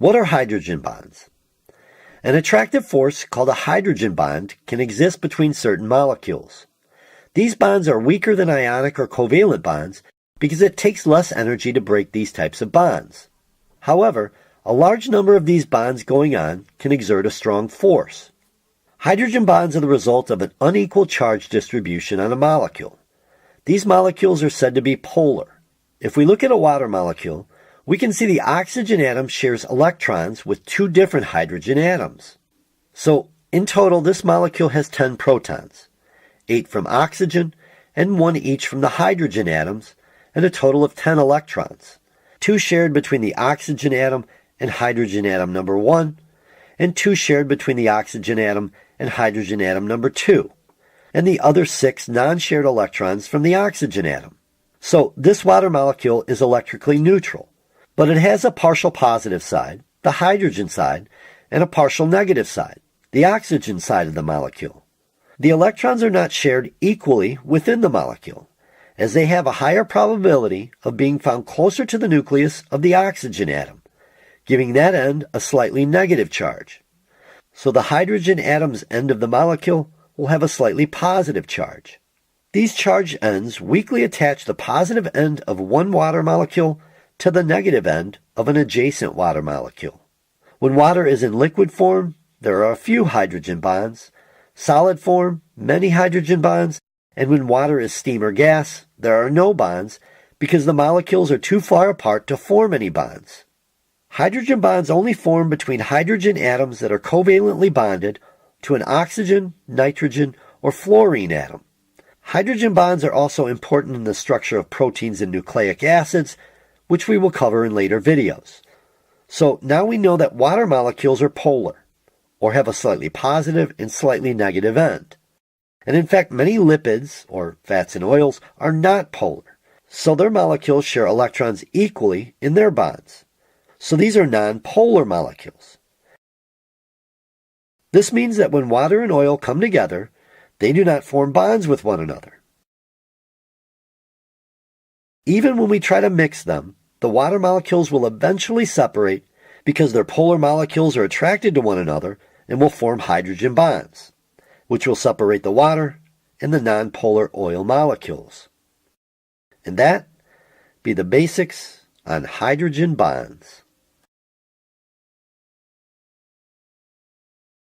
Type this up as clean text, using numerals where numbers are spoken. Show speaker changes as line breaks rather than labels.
What are hydrogen bonds? An attractive force called a hydrogen bond can exist between certain molecules. These bonds are weaker than ionic or covalent bonds because it takes less energy to break these types of bonds. However, a large number of these bonds going on can exert a strong force. Hydrogen bonds are the result of an unequal charge distribution on a molecule. These molecules are said to be polar. If we look at a water molecule, we can see the oxygen atom shares electrons with two different hydrogen atoms. So, in total, this molecule has 10 protons, 8 from oxygen and 1 each from the hydrogen atoms, and a total of 10 electrons, 2 shared between the oxygen atom and hydrogen atom number 1, and 2 shared between the oxygen atom and hydrogen atom number 2, and the other 6 non-shared electrons from the oxygen atom. So, this water molecule is electrically neutral. But it has a partial positive side, the hydrogen side, and a partial negative side, the oxygen side of the molecule. The electrons are not shared equally within the molecule, as they have a higher probability of being found closer to the nucleus of the oxygen atom, giving that end a slightly negative charge. So the hydrogen atom's end of the molecule will have a slightly positive charge. These charged ends weakly attach the positive end of one water molecule to the negative end of an adjacent water molecule. When water is in liquid form, there are a few hydrogen bonds, solid form, many hydrogen bonds, and when water is steam or gas, there are no bonds because the molecules are too far apart to form any bonds. Hydrogen bonds only form between hydrogen atoms that are covalently bonded to an oxygen, nitrogen, or fluorine atom. Hydrogen bonds are also important in the structure of proteins and nucleic acids, which we will cover in later videos. So now we know that water molecules are polar, or have a slightly positive and slightly negative end. And in fact, many lipids, or fats and oils, are not polar, so their molecules share electrons equally in their bonds. So these are non-polar molecules. This means that when water and oil come together, they do not form bonds with one another. Even when we try to mix them, the water molecules will eventually separate because their polar molecules are attracted to one another and will form hydrogen bonds, which will separate the water and the nonpolar oil molecules. And that be the basics on hydrogen bonds.